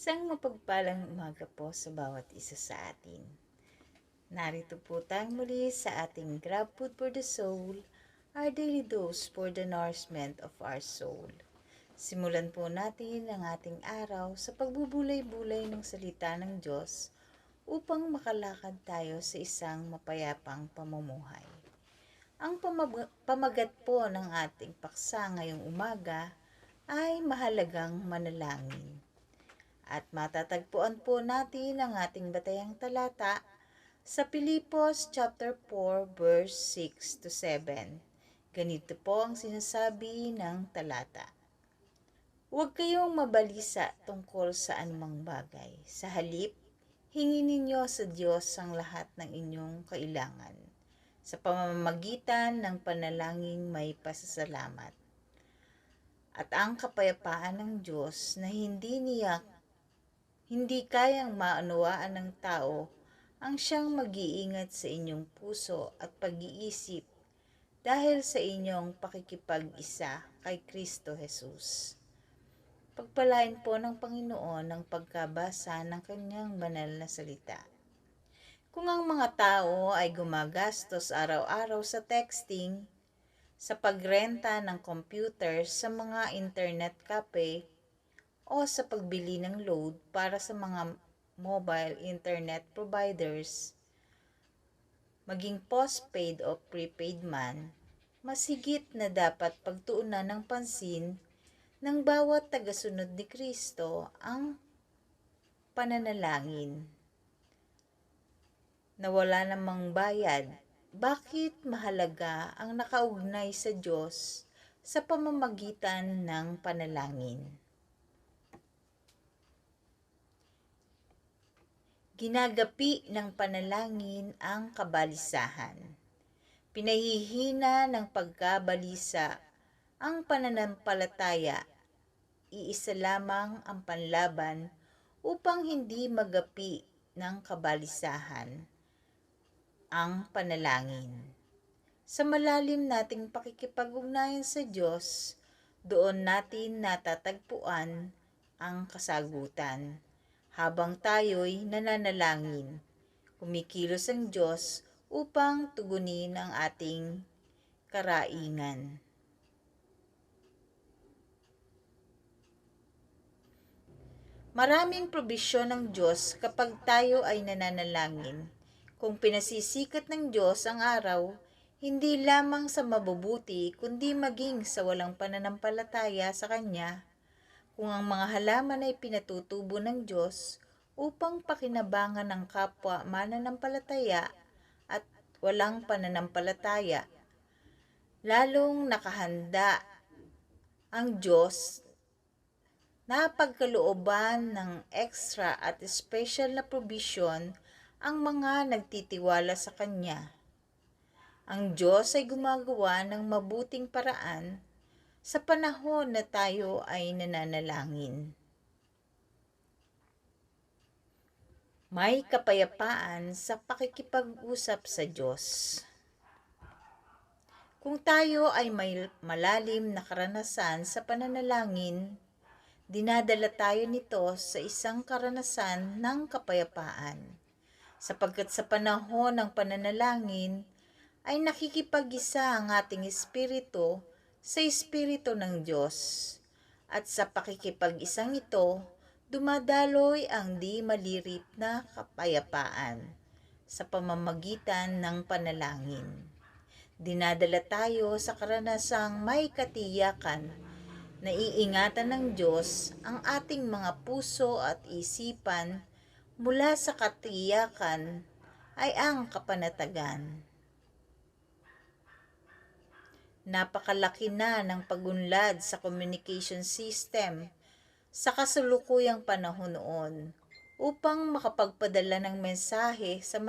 Isang mapagpalang umaga po sa bawat isa sa atin. Narito po tayong muli sa ating Grab Food for the Soul, our daily dose for the nourishment of our soul. Simulan po natin ang ating araw sa pagbubulay-bulay ng salita ng Diyos upang makalakad tayo sa isang mapayapang pamumuhay. Ang pamagat po ng ating paksa ngayong umaga ay mahalagang manalangin. At matatagpuan po natin ang ating batayang talata sa Pilipos chapter 4 verse 6 to 7. Ganito po ang sinasabi ng talata. Huwag kayong mabalisa tungkol sa anumang bagay. Sa halip, hingin ninyo sa Diyos ang lahat ng inyong kailangan. Sa pamamagitan ng panalangin may pasasalamat. At ang kapayapaan ng Diyos na hindi kayang maunawaan ng tao ang siyang mag-iingat sa inyong puso at pag-iisip dahil sa inyong pakikipag-isa kay Kristo Jesus. Pagpalain po ng Panginoon ang pagkabasa ng kanyang banal na salita. Kung ang mga tao ay gumagastos araw-araw sa texting, sa pagrenta ng computer sa mga internet cafe, o sa pagbili ng load para sa mga mobile internet providers, maging postpaid o prepaid man, mas higit na dapat pagtuunan ng pansin ng bawat tagasunod ni Kristo ang pananalangin na wala namang bayad, bakit mahalaga ang nakaugnay sa Diyos sa pamamagitan ng panalangin? Ginagapi ng panalangin ang kabalisahan. Pinahihina ng pagkabalisa ang pananampalataya. Iisa lamang ang panlaban upang hindi magapi ng kabalisahan, ang panalangin. Sa malalim nating pakikipag-ugnayan sa Diyos, doon natin natatagpuan ang kasagutan. Habang tayo'y nananalangin, kumikilos ang Diyos upang tugunin ang ating karaingan. Maraming probisyon ng Diyos kapag tayo ay nananalangin. Kung pinasisikat ng Diyos ang araw, hindi lamang sa mabubuti kundi maging sa walang pananampalataya sa Kanya. Kung ang mga halaman ay pinatutubo ng Diyos upang pakinabangan ng kapwa mananampalataya at walang pananampalataya, lalong nakahanda ang Diyos na pagkalooban ng extra at special na provision ang mga nagtitiwala sa Kanya. Ang Diyos ay gumagawa ng mabuting paraan sa panahon na tayo ay nananalangin. May kapayapaan sa pakikipag-usap sa Diyos. Kung tayo ay may malalim na karanasan sa pananalangin, dinadala tayo nito sa isang karanasan ng kapayapaan. Sapagkat sa panahon ng pananalangin, ay nakikipag-isa ang ating espiritu sa espiritu ng Diyos. At sa pakikipag-isang ito, dumadaloy ang di malirip na kapayapaan sa pamamagitan ng panalangin. Dinadala tayo sa karanasang may katiyakan na iingatan ng Diyos ang ating mga puso at isipan mula sa katiyakan ay ang kapanatagan. Napakalaki na ng pagunlad sa communication system sa kasalukuyang panahon noon upang makapagpadala ng mensahe sa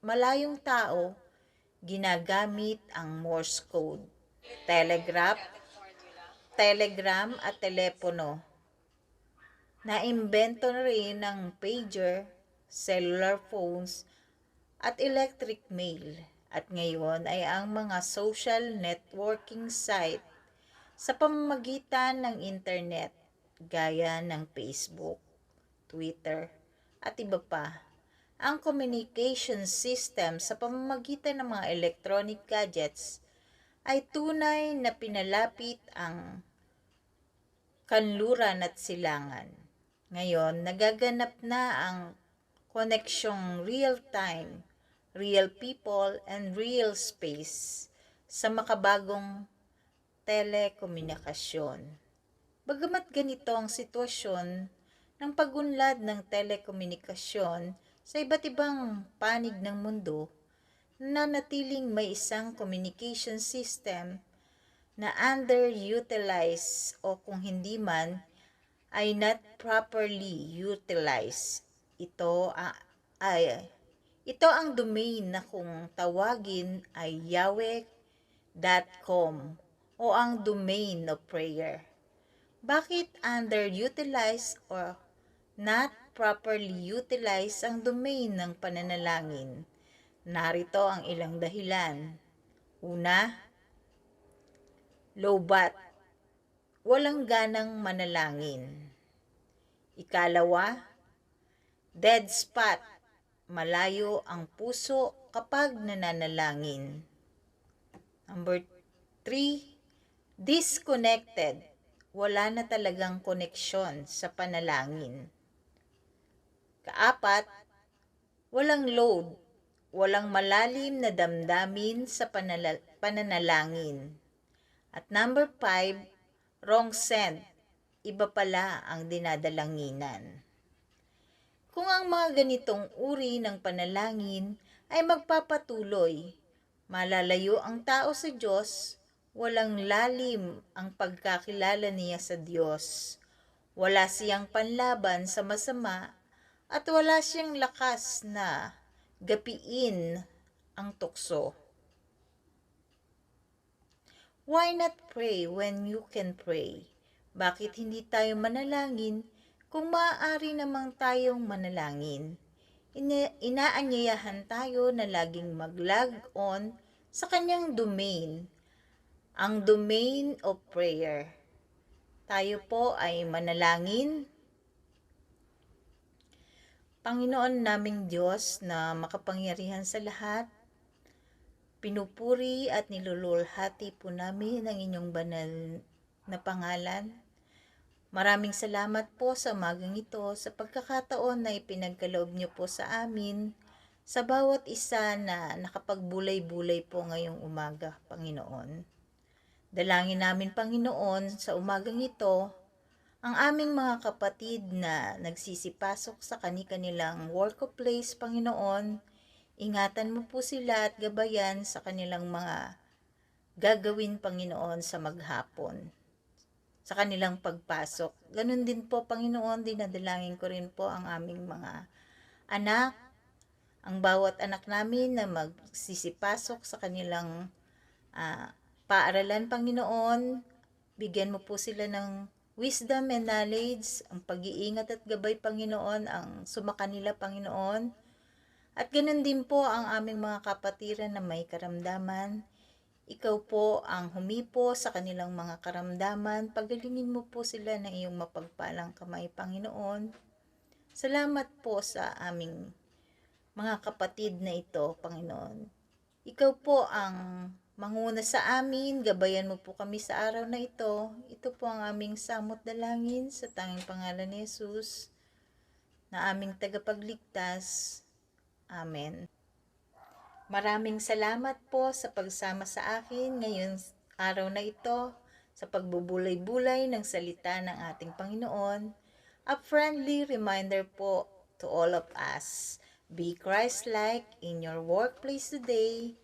malayong tao. Ginagamit ang Morse code, telegram at telepono. Naimbento na rin ng pager, cellular phones at electric mail. At ngayon ay ang mga social networking site sa pamamagitan ng internet gaya ng Facebook, Twitter at iba pa. Ang communication system sa pamamagitan ng mga electronic gadgets ay tunay na pinalapit ang kanluran at silangan. Ngayon, nagaganap na ang koneksyong real-time, real people, and real space sa makabagong telekomunikasyon. Bagamat ganito ang sitwasyon ng pagunlad ng telekomunikasyon sa iba't ibang panig ng mundo, nanatiling may isang communication system na underutilized o kung hindi man ay not properly utilized. Ito ang domain na kung tawagin ay yahweh.com o ang domain of prayer. Bakit underutilized or not properly utilized ang domain ng pananalangin? Narito ang ilang dahilan. Una, lowbat, walang ganang manalangin. Ikalawa, dead spot, malayo ang puso kapag nananalangin. Number 3, disconnected, wala na talagang koneksyon sa panalangin. Kaapat, walang load, walang malalim na damdamin sa pananalangin. At number 5, wrong send, iba pala ang dinadalanginan. Kung ang mga ganitong uri ng panalangin ay magpapatuloy, malalayo ang tao sa Diyos, walang lalim ang pagkakilala niya sa Diyos. Wala siyang panlaban sa masama at wala siyang lakas na gapiin ang tukso. Why not pray when you can pray? Bakit hindi tayo manalangin kung maaari namang tayong manalangin? Inaanyayahan tayo na laging mag-log on sa kanyang domain, ang domain of prayer. Tayo po ay manalangin. Panginoon naming Diyos na makapangyarihan sa lahat, pinupuri at nilululhati po namin ang inyong banal na pangalan. Maraming salamat po sa umagang ito sa pagkakataon na ipinagkaloob niyo po sa amin sa bawat isa na nakapagbulay-bulay po ngayong umaga, Panginoon. Dalangin namin, Panginoon, sa umagang ito, ang aming mga kapatid na nagsisipasok sa kanilang work of place, Panginoon, ingatan mo po sila at gabayan sa kanilang mga gagawin, Panginoon, sa maghapon, sa kanilang pagpasok. Ganun din po, Panginoon, dinadalangin ko rin po ang aming mga anak, ang bawat anak namin na magsisipasok sa kanilang paaralan, Panginoon. Bigyan mo po sila ng wisdom and knowledge, ang pag-iingat at gabay, Panginoon, ang sumakanila, Panginoon. At ganun din po ang aming mga kapatiran na may karamdaman. Ikaw po ang humipo sa kanilang mga karamdaman. Pagalingin mo po sila ng iyong mapagpalang kamay, Panginoon. Salamat po sa aming mga kapatid na ito, Panginoon. Ikaw po ang manguna sa amin. Gabayan mo po kami sa araw na ito. Ito po ang aming samot dalangin sa tanging pangalan ni Jesus na aming tagapagligtas. Amen. Maraming salamat po sa pagsama sa akin ngayong araw na ito sa pagbubulay-bulay ng salita ng ating Panginoon. A friendly reminder po to all of us. Be Christ-like in your workplace today.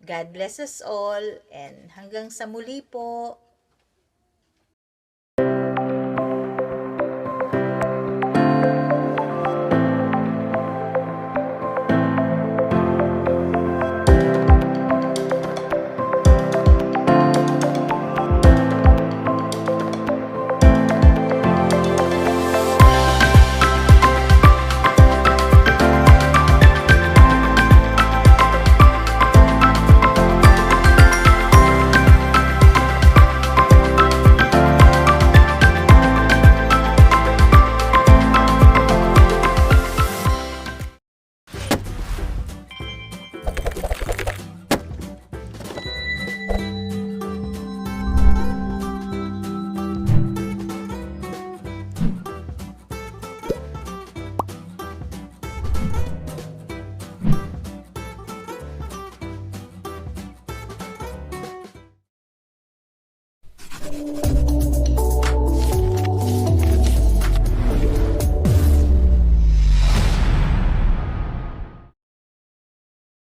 God bless us all and hanggang sa muli po.